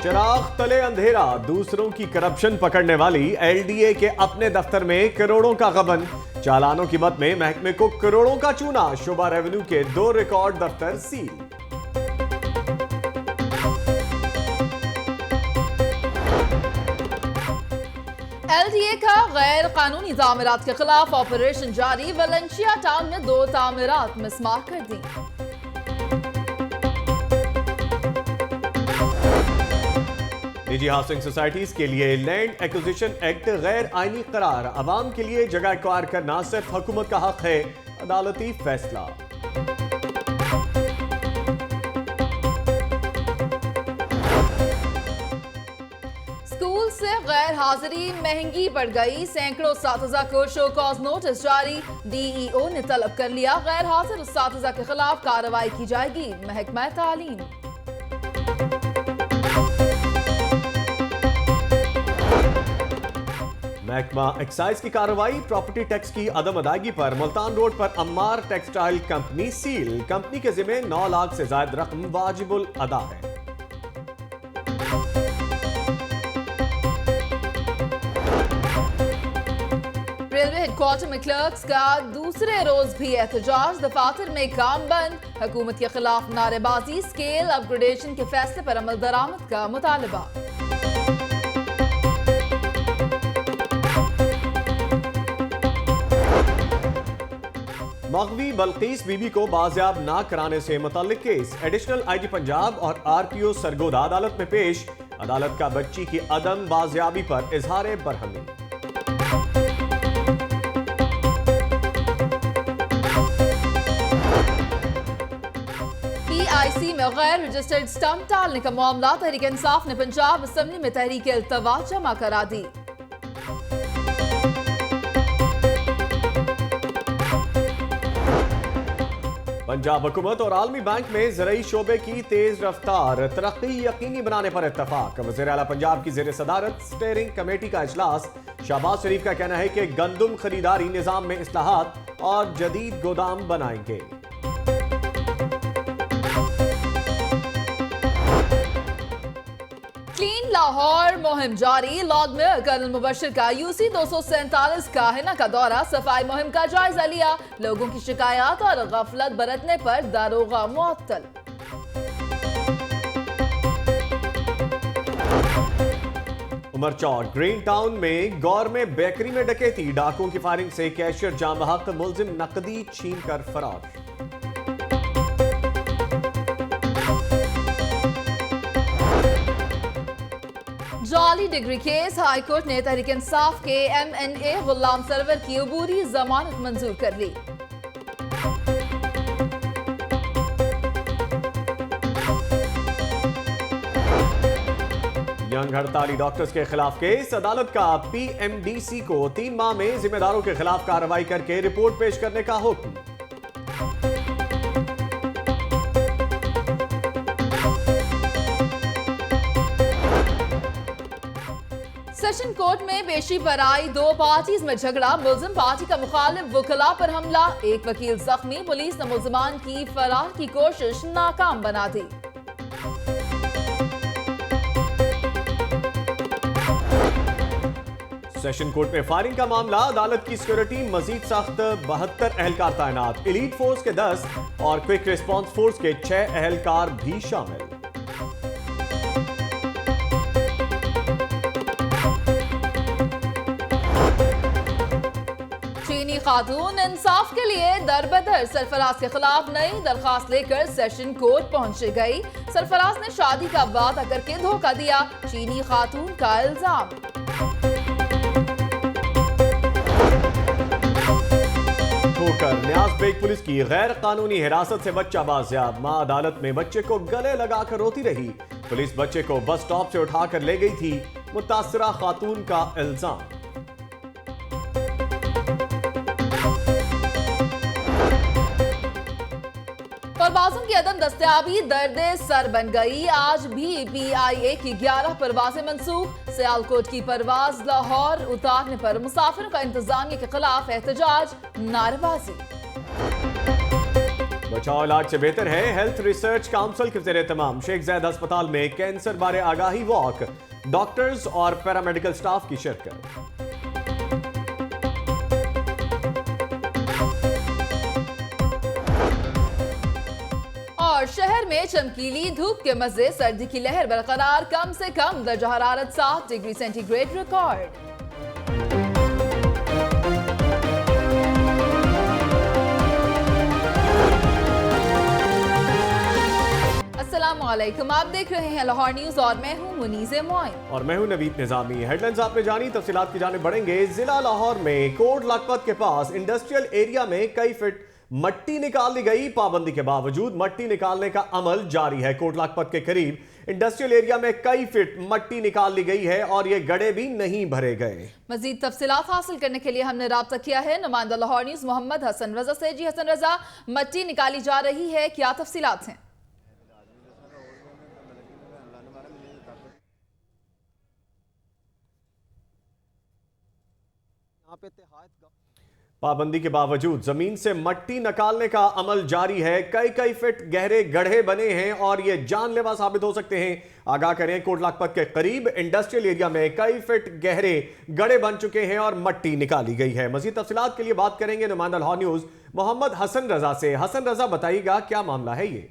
चिराग तले अंधेरा, दूसरों की करप्शन पकड़ने वाली एलडीए के अपने दफ्तर में करोड़ों का गबन। चालानों की मद में महकमे को करोड़ों का चूना। शोबा रेवेन्यू के 2 रिकॉर्ड दफ्तर सील। एलडीए का गैर कानूनी तामीरात के खिलाफ ऑपरेशन जारी। वलेंशिया टाउन में 2 तामीरात मिसमार कर दी। निजी हाउसिंग सोसाइटीज के लिए लैंड एक्विजिशन एक्ट गैर आईनी करार। अवाम के लिए जगह एक्वायर करना सिर्फ हुकूमत का हक है, अदालती फैसला। स्कूल से गैर हाजिरी महंगी पड़ गई। सैकड़ों उस्ताज़ा को शो कॉज नोटिस जारी। डीईओ ने तलब कर लिया, गैर हाजिर उस्ताज़ा के खिलाफ कार्रवाई की जाएगी। महकमा तालीम। महकमा एक्साइज की कार्रवाई। प्रॉपर्टी टैक्स की अदम अदायगी पर मुल्तान रोड पर Ammar textile company seal. Company के जिम्मे 9 लाख से ज्यादा रकम वाजिबुल अदा है। रेलवे हेडक्वार्टर में क्लर्क्स का दूसरे रोज भी एहतजाज। दफातर में काम बंद। हुकूमत के खिलाफ नारेबाजी। स्केल अपग्रेडेशन के फैसले पर अमल दरामद का मुतालबा। मगवी बल्कीस बीबी को बाजियाब ना कराने से मुतल्लिक केस। एडिशनल आईजी पंजाब और आरपीओ सरगोदा अदालत में पेश। अदालत का बच्ची की अदम बाजियाबी पर इजहार बरहमी। पीआईसी में गैर रजिस्टर्ड स्टंप डालने का मामला। तहरीक इंसाफ ने पंजाब असेंबली में तहरीक इल्तवा जमा करा दी। पंजाब हुकूमत और आलमी बैंक में ज़राई शोबे की तेज रफ्तार तरक्की यकीनी बनाने पर इत्तफाक। वज़ीर आला पंजाब की ज़ेर सदारत स्टीयरिंग कमेटी का इजलास। शहबाज शरीफ का कहना है कि गंदुम खरीदारी निज़ाम में इस्लाहात और जदीद गोदाम बनाएंगे। क्लीन लाहौर मुहिम जारी। लॉर्ड मेयर कर्नल मुबशिर का यूसी 247 काहिना का दौरा। सफाई मुहिम का जायजा लिया। लोगों की शिकायत और गफलत बरतने पर दारोगा मुअत्तल। उमरचौक ग्रीन टाउन में गौर में बेकरी में डकैती। डाकुओं की फायरिंग से कैशियर जाम बहक, मुलजिम नकदी छीन कर फरार। जाली डिग्री केस। हाईकोर्ट ने तहरीक इंसाफ के MNA गुलाम सरवर की अबूरी जमानत मंजूर कर ली। यंग हड़ताली डॉक्टर्स के खिलाफ केस। अदालत का PMDC को 3 माह में जिम्मेदारों के खिलाफ कार्रवाई करके रिपोर्ट पेश करने का हुक्म। सेशन कोर्ट में पेशी पर आई 2 पार्टीज में झगड़ा। मुलजिम पार्टी का मुखालिफ वकला पर हमला। एक वकील जख्मी। पुलिस ने मुलजमान की फरार की कोशिश नाकाम बना दी। सेशन कोर्ट में फायरिंग का मामला। अदालत की सिक्योरिटी मजीद सख्त। 72 एहलकार तैनात। एलीट फोर्स के 10 और क्विक रिस्पांस फोर्स के 6 एहलकार भी शामिल। चीनी खातून इंसाफ के लिए दरबदर। सरफराज के खिलाफ नई दरखास्त लेकर सेशन कोर्ट पहुंच गई। सरफराज ने शादी का वादा करके धोखा दिया। चीनी खातून का इल्जाम। न्याज बेग पुलिस की गैर कानूनी हिरासत से बच्चा बाजियाब। मां अदालत में बच्चे को गले लगाकर रोती रही। पुलिस बच्चे को बस स्टॉप से उठाकर ले गई थी। मुतासरा खातून का इल्जाम। परवाजों की अदम दस्तयाबी दर्दे सर बन गई। आज भी PIA की 11 परवाजें मंसूख। सियालकोट की परवाज लाहौर उतारने पर मुसाफिरों का इंतजामिया के खिलाफ एहतजाज, नारेबाजी। बचाव इलाज से बेहतर है। हेल्थ रिसर्च काउंसिल के ज़ेरे तमाम शेख ज़ायद अस्पताल में कैंसर बारे आगाही वॉक, डॉक्टर्स और पैरामेडिकल स्टाफ की शिरकत। और शहर में चमकीली धूप के मजे, सर्दी की लहर बरकरार, कम से कम दर्जा हरारत 7 डिग्री सेंटीग्रेड रिकॉर्ड। अस्सलामुअलैकुम, आप देख रहे हैं लाहौर न्यूज और मैं हूं मुनीज़े मोइन और मैं हूं नवीद निजामी। हेडलाइंस आपने जानी, तफसीलात की जाने बढ़ेंगे। जिला लाहौर में कोट लखपत के पास इंडस्ट्रियल एरिया में कई फीट मट्टी निकाल ली गई। पाबंदी के बावजूद मट्टी निकालने का अमल जारी है। कोट लखपत के करीब इंडस्ट्रियल एरिया में कई फीट मट्टी निकाल ली गई है और ये गड्ढे भी नहीं भरे गए। मजीद तफसीलात हासिल करने के लिए हमने राब्ता किया है नुमाइंदा लाहौर न्यूज मोहम्मद हसन रजा से। जी हसन रजा, मट्टी निकाली जा रही है, क्या तफसीलात हैं? पाबंदी के बावजूद जमीन से मट्टी निकालने का अमल जारी है। कई फीट गहरे गड्ढे बने हैं और ये जानलेवा साबित हो सकते हैं। आगाह करें, कोट लखपत के करीब इंडस्ट्रियल एरिया में कई फीट गहरे गड्ढे बन चुके हैं और मट्टी निकाली गई है। मजीद तफसीलात के लिए बात करेंगे नुमाइंदा लाहौर न्यूज मोहम्मद हसन रजा से। हसन रजा, बताइएगा क्या मामला है ये?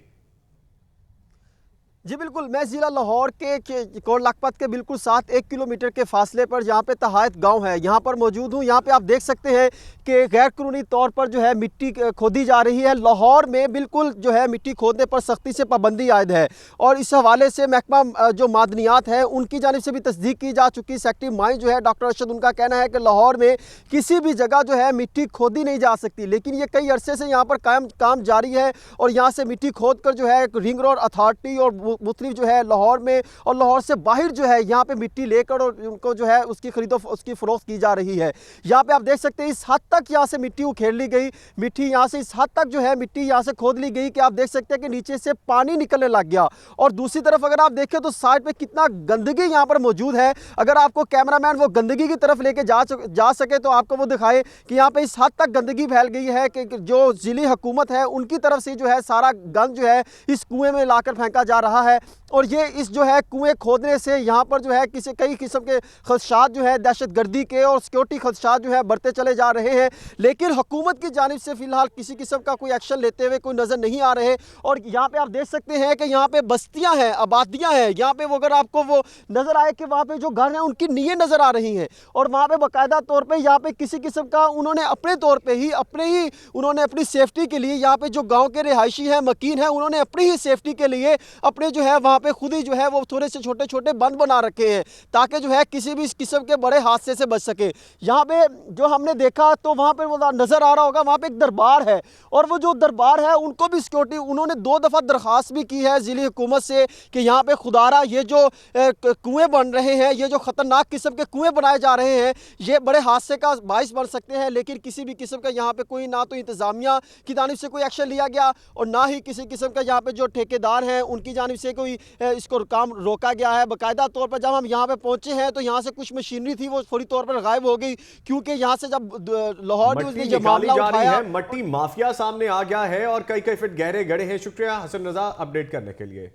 जी बिल्कुल, मैं ज़िला लाहौर के कोट लखपत के बिल्कुल साथ 1 किलोमीटर के फासले पर जहाँ पे तहायत गांव है, यहाँ पर मौजूद हूँ। यहाँ पे आप देख सकते हैं कि गैर कानूनी तौर पर जो है मिट्टी खोदी जा रही है। लाहौर में बिल्कुल जो है मिट्टी खोदने पर सख्ती से पाबंदी आयद है और इस हवाले से महकमा जो मादनियात है उनकी जानिब से भी तस्दीक की जा चुकी। सेक्रेटरी माइन जो है डॉक्टर अरशद, उनका कहना है कि लाहौर में किसी भी जगह जो है मिट्टी खोदी नहीं जा सकती, लेकिन ये कई अरसे से यहाँ पर काम जारी है और यहाँ से मिट्टी खोद कर जो है रिंग रोड अथॉरिटी और मुख्तलिफ जो है लाहौर में और लाहौर से बाहर जो है यहाँ पे मिट्टी लेकर और उनको जो है उसकी उसकी फरोख्त की जा रही है। यहाँ पे आप देख सकते हैं इस हद तक यहाँ से मिट्टी उखेड़ ली गई, मिट्टी यहाँ से इस हद तक जो है मिट्टी यहाँ से खोद ली गई कि आप देख सकते हैं कि नीचे से पानी निकलने लग गया। और दूसरी तरफ अगर आप देखें तो साइड पे कितना गंदगी यहाँ पर मौजूद है। अगर आपको कैमरामैन वो गंदगी की तरफ लेके जा सके तो आपको वो दिखाए कि यहाँ पे इस हद तक गंदगी फैल गई है कि जो जिली हुकूमत है उनकी तरफ से जो है सारा गंद जो है इस कुएं में लाकर फेंका जा रहा है। और ये इस जो है कुएं खोदने से यहाँ पर जो है कई किस्म के खदशात जो है दहशतगर्दी के और सिक्योरिटी खदशात जो है बढ़ते चले जा रहे हैं, लेकिन हुकूमत की जानिब से फिलहाल किसी किस्म का कोई एक्शन लेते हुए कोई नज़र नहीं आ रहे। और यहाँ पे आप देख सकते हैं कि यहाँ पे बस्तियाँ हैं, आबादियाँ हैं। यहाँ पे वो अगर आपको वो नज़र आए कि वहाँ पे जो घर हैं उनकी नीयें नज़र आ रही हैं और वहाँ पे बाकायदा तौर पर यहाँ पे किसी किस्म का उन्होंने अपने तौर पर ही उन्होंने अपनी सेफ्टी के लिए यहाँ पे जो गाँव के रिहायशी हैं मकीन हैं उन्होंने अपनी ही सेफ्टी के लिए अपने जो है वहाँ पे खुद ही जो है वो थोड़े से छोटे छोटे बंद बना रखे हैं ताकि जो है किसी भी किस्म के बड़े हादसे से बच सके। यहाँ पे जो हमने देखा तो वहाँ पे वो नज़र आ रहा होगा, वहाँ पे एक दरबार है और वो जो दरबार है उनको भी सिक्योरिटी उन्होंने 2 दफ़ा दरख्वास्त भी की है ज़िली हुकूमत से कि यहाँ पे खुदारा ये जो कुएँ बन रहे हैं, ये जो ख़तरनाक किस्म के कुएँ बनाए जा रहे हैं, ये बड़े हादसे का बाइस बन सकते हैं। लेकिन किसी भी किस्म का यहाँ पे कोई ना तो इंतज़ामिया की जानिब से कोई एक्शन लिया गया और ना ही किसी किस्म का यहाँ पे जो ठेकेदार हैं उनकी जानिब से कोई इसको काम रोका गया है। बाकायदा तौर पर जब हम यहाँ पे पहुंचे हैं तो यहाँ से कुछ मशीनरी थी वो फौरी तौर पर गायब हो गई, क्योंकि यहाँ से जब लाहौर न्यूज़ ने जब मामला उठाया मट्टी माफिया सामने आ गया है और कई फीट गहरे गड्ढे हैं। शुक्रिया हसन रजा अपडेट करने के लिए।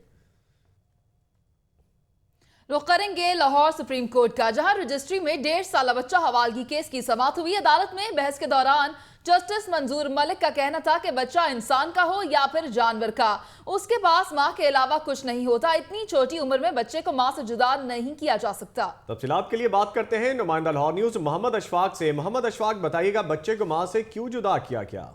रुख करेंगे लाहौर सुप्रीम कोर्ट का, जहां रजिस्ट्री में 1.5 साल बच्चा हवालगी केस की समाअत हुई। अदालत में बहस के दौरान जस्टिस मंजूर मलिक का कहना था कि बच्चा इंसान का हो या फिर जानवर का, उसके पास मां के अलावा कुछ नहीं होता। इतनी छोटी उम्र में बच्चे को मां से जुदा नहीं किया जा सकता। तफसीलात के लिए बात करते हैं नुमाइंदा लाहौर न्यूज मोहम्मद अशफाक से। मोहम्मद अशफाक, बताइएगा बच्चे को मां से क्यों जुदा किया गया?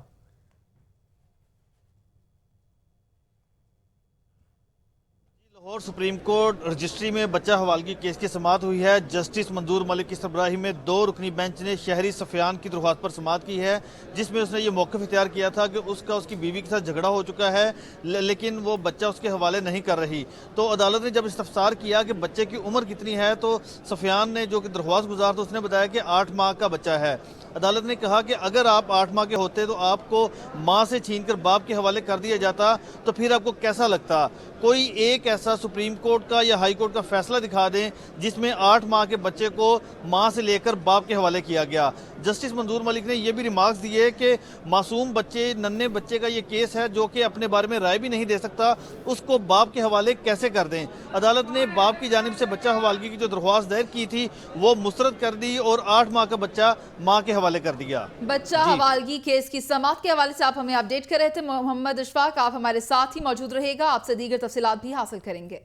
लाहौर सुप्रीम कोर्ट रजिस्ट्री में बच्चा हवालगी केस की समाअत हुई है। जस्टिस मंजूर मलिक की सरबराही में 2 रुकनी बेंच ने शहरी सफियान की दरख्वास्त पर समाअत की है, जिसमें उसने ये मौक़िफ़ इख्तियार किया था कि उसकी बीवी के साथ झगड़ा हो चुका है लेकिन वो बच्चा उसके हवाले नहीं कर रही। तो अदालत ने जब इस्तफसार किया कि बच्चे की उम्र कितनी है तो सफियान ने जो कि दरख्वास्त गुजार था उसने बताया कि 8 माह का बच्चा है। अदालत ने कहा कि अगर आप 8 माह के होते तो आपको माँ से छीन कर बाप के हवाले कर दिया जाता तो फिर आपको कैसा लगता। कोई एक ऐसा सुप्रीम कोर्ट का या हाई कोर्ट का फैसला दिखा दें जिसमें 8 माह के बच्चे को मां से लेकर बाप के हवाले किया गया। जस्टिस मंजूर मलिक ने यह भी रिमार्क्स दिए कि मासूम बच्चे, नन्हे बच्चे का ये केस है जो कि अपने बारे में राय भी नहीं दे सकता, उसको बाप के हवाले कैसे कर दें। अदालत ने बाप की जानिब से बच्चा हवालगी की जो दरख्वास्त दायर की थी वो मुस्तरद कर दी और 8 माह का बच्चा मां के हवाले कर दिया। बच्चा हवालगी केस की समाअत के हवाले से आप हमें अपडेट कर रहे थे मोहम्मद अशफाक, आप हमारे साथ ही मौजूद रहेगा, आपसे दीगर तफसीलात भी हासिल करेंगे।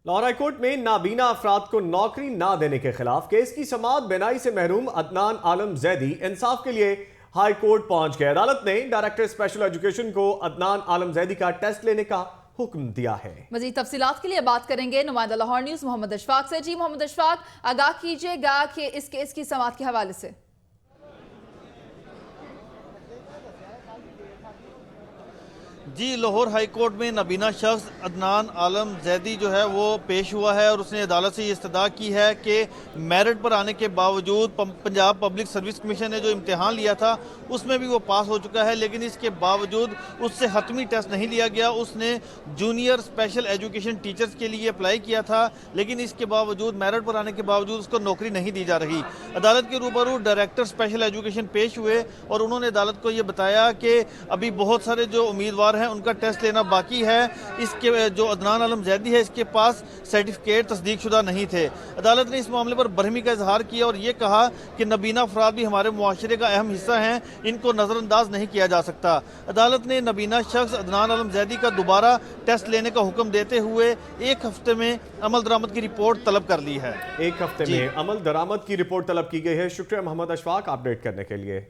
लाहौर हाईकोर्ट में नाबीना अफराद को नौकरी ना देने के खिलाफ केस की समाअत बेनाई से महरूम अदनान आलम जैदी इंसाफ के लिए हाई कोर्ट पहुंच गए। अदालत ने डायरेक्टर स्पेशल एजुकेशन को अदनान आलम जैदी का टेस्ट लेने का हुक्म दिया है। मजीद तफसीलात के लिए बात करेंगे नुमाइंदा लाहौर न्यूज़ मोहम्मद अशफाक से। जी मोहम्मद अशफाक, आगाह कीजिएगा कि इस केस की समाअत के हवाले से। जी, लाहौर हाई कोर्ट में नबीना शख्स अदनान आलम जैदी जो है वो पेश हुआ है और उसने अदालत से ये इस्तदा की है कि मेरिट पर आने के बावजूद पंजाब पब्लिक सर्विस कमीशन ने जो इम्तिहान लिया था उसमें भी वो पास हो चुका है, लेकिन इसके बावजूद उससे हतमी टेस्ट नहीं लिया गया। उसने जूनियर स्पेशल एजुकेशन टीचर्स के लिए अप्लाई किया था, लेकिन इसके बावजूद मेरिट पर आने के बावजूद उसको नौकरी नहीं दी जा रही। अदालत के रूबरू डायरेक्टर स्पेशल एजुकेशन पेश हुए और उन्होंने अदालत को ये बताया कि अभी बहुत सारे जो उम्मीदवार हैं उनका टेस्ट लेना बाकी है। इसके जो अदनान आलम जैदी है इसके पास सर्टिफिकेट तस्दीक शुदा नहीं थे। अदालत ने इस मामले पर बरहमी का इजहार किया और ये कहा कि नबीना अफराद भी हमारे मुआशरे का अहम हिस्सा हैं, इनको नज़रअंदाज नहीं किया जा सकता। अदालत ने नबीना शख्स अदनान आलम जैदी का दोबारा टेस्ट लेने का हुक्म देते हुए 1 हफ्ते में अमल दरामद की रिपोर्ट तलब कर ली है। 1 हफ्ते में अमल दरामद की रिपोर्ट तलब की गई है। शुक्रिया मोहम्मद अशफाक अपडेट करने के लिए।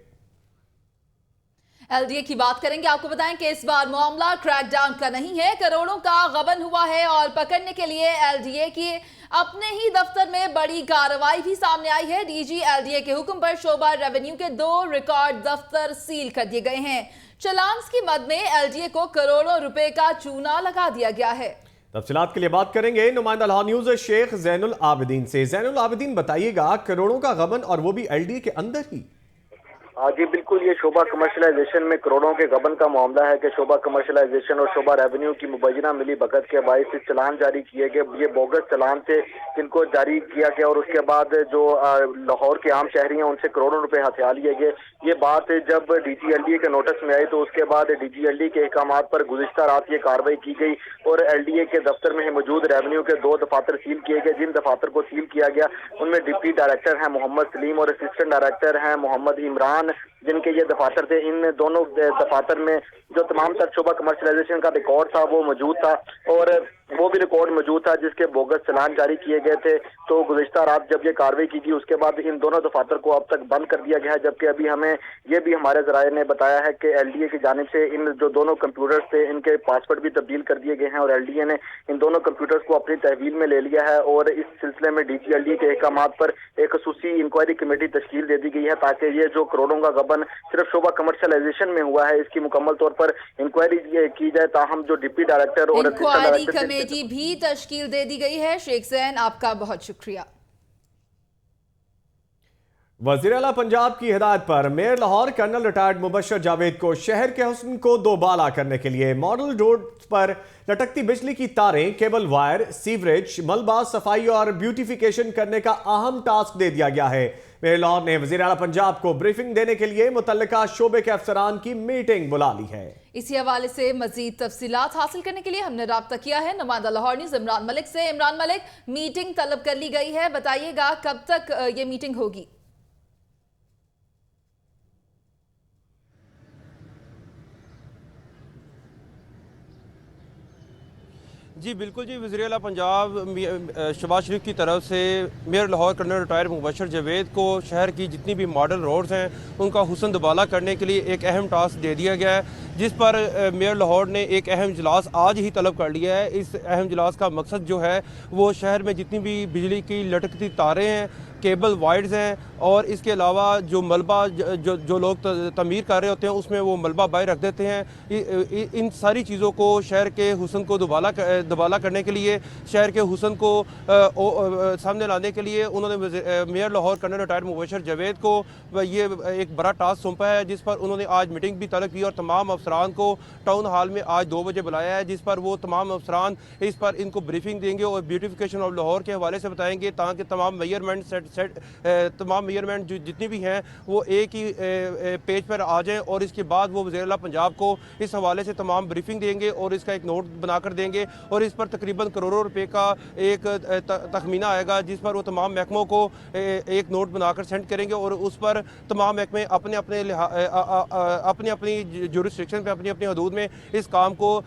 एलडीए की बात करेंगे। आपको बताएं कि इस बार मामला क्रैकडाउन का नहीं है, करोड़ों का गबन हुआ है और पकड़ने के लिए एलडीए की अपने ही दफ्तर में बड़ी कार्रवाई भी सामने आई है। डीजी एलडीए के हुक्म पर शोबा रेवेन्यू के 2 रिकॉर्ड दफ्तर सील कर दिए गए हैं। चालान्स की मद में एलडीए को करोड़ों रुपए का चूना लगा दिया गया है। तफसीलात के लिए बात करेंगे नुमाइंदा लाहौर न्यूज़ शेख जैनुल आबिदीन से। जैनुल आबिदीन, बताइएगा करोड़ों का गबन और वो भी एलडीए के अंदर ही। जी बिल्कुल, ये शोबा कमर्शलाइजेशन में करोड़ों के गबन का मामला है कि शोबा कमर्शलाइजेशन और शोबा रेवेन्यू की मुबैना मिली भगत के बायस चलान जारी किए गए। ये बोगस चलान थे जिनको जारी किया गया और उसके बाद जो लाहौर के आम शहरी हैं उनसे करोड़ों रुपए हथिया लिए गए। ये बात जब डीजीएलडीए के नोटिस में आई तो उसके बाद डीजीएलडीए के अहकाम पर गुज़िश्ता रात ये कार्रवाई की गई और एलडीए के दफ्तर में मौजूद रेवेन्यू के 2 दफातर सील किए गए। जिन दफातर को सील किया गया उनमें डिप्टी डायरेक्टर हैं मोहम्मद सलीम और असिस्टेंट डायरेक्टर हैं मोहम्मद इमरान, जिनके ये दफातर थे। इन दोनों दफातर में जो तमाम तर शोबा कमर्शलाइजेशन का रिकॉर्ड था वो मौजूद था और वो भी रिकॉर्ड मौजूद था जिसके बोगस चलान जारी किए गए थे। तो गुज़िश्ता रात जब ये कार्रवाई की गई उसके बाद इन दोनों दफातर को अब तक बंद कर दिया गया है, जबकि अभी हमें ये भी हमारे ज़राए ने बताया है कि एलडीए की जानिब से इन जो दोनों कंप्यूटर्स थे इनके पासवर्ड भी तब्दील कर दिए गए हैं और एलडीए ने इन दोनों कंप्यूटर्स को अपनी तहवील में ले लिया है और इस सिलसिले में डीजीएलडीए के अहकाम पर एक खसूसी इंक्वायरी कमेटी तश्कील दे दी गई है ताकि ये जो करोड़ों का गबन सिर्फ शोबा कमर्शलाइजेशन में हुआ है इसकी मुकम्मल तौर पर इंक्वायरी की जाए। ताहम जो डिप्टी डायरेक्टर और इंक्वायरी कमेटी भी तश्कील दे दी गई है। शेख जैन, आपका बहुत शुक्रिया। वज़ीर आला पंजाब की हिदायत पर mayor Lahore colonel retired Mubashar Javed को शहर के हुस्न को दोबाला करने के लिए मॉडल रोड पर लटकती बिजली की तारें, केबल वायर, सीवरेज, मलबा सफाई और ब्यूटिफिकेशन करने का अहम टास्क दे दिया गया है। मेयर लाहौर ने वज़ीर आला पंजाब को ब्रीफिंग देने के लिए मुतल्लिका शोबे के अफसरान की मीटिंग बुला ली है। इसी हवाले से मजीद तफसीलात हासिल करने के लिए हमने राब्ता किया है नुमाइंदा लाहौर न्यूज़ इमरान मलिक से। इमरान मलिक, मीटिंग तलब कर ली गई है, बताइएगा कब तक ये मीटिंग होगी? जी बिल्कुल जी, वज़ीर आला पंजाब शहबाज शरीफ की तरफ से mayor Lahore colonel retired Mubashar Javed को शहर की जितनी भी मॉडल रोड्स हैं उनका हुस्न दुबाला करने के लिए एक अहम टास्क दे दिया गया है, जिस पर मेयर लाहौर ने एक अहम इजलास आज ही तलब कर लिया है। इस अहम इजलास का मकसद जो है वो शहर में जितनी भी बिजली की लटकती तारें हैं केबल वाइड्स हैं, और इसके अलावा जो मलबा जो लोग तमीर कर रहे होते हैं उसमें वो मलबा बाहर रख देते हैं। इन सारी चीज़ों को, शहर के हुस्न को दुबाला करने के लिए, शहर के हुस्न को सामने लाने के लिए उन्होंने mayor Lahore colonel retired Mubashar Javed को ये एक बड़ा टास्क सौंपा है, जिस पर उन्होंने आज मीटिंग भी तलब की और तमाम अफसरान को टाउन हॉल में आज 2 बजे बुलाया है, जिस पर वो तमाम अफसरान इस पर इनको ब्रीफिंग देंगे और ब्यूटिफिकेशन ऑफ लाहौर के हवाले से बताएंगे, ताकि तमाम मेजरमेंट जितनी भी हैं वो एक ही पेज पर आ जाएँ, और इसके बाद वो वज़ीर आला पंजाब को इस हवाले से तमाम ब्रीफिंग देंगे और इसका एक नोट बनाकर देंगे, और इस पर तकरीबन करोड़ों रुपए का एक तखमीना आएगा, जिस पर वो तमाम महकमों को एक नोट बनाकर सेंड करेंगे, और उस पर तमाम महकमे अपने अपनी जुरिस्डिक्शन पे, अपनी अपनी हदूद में इस काम को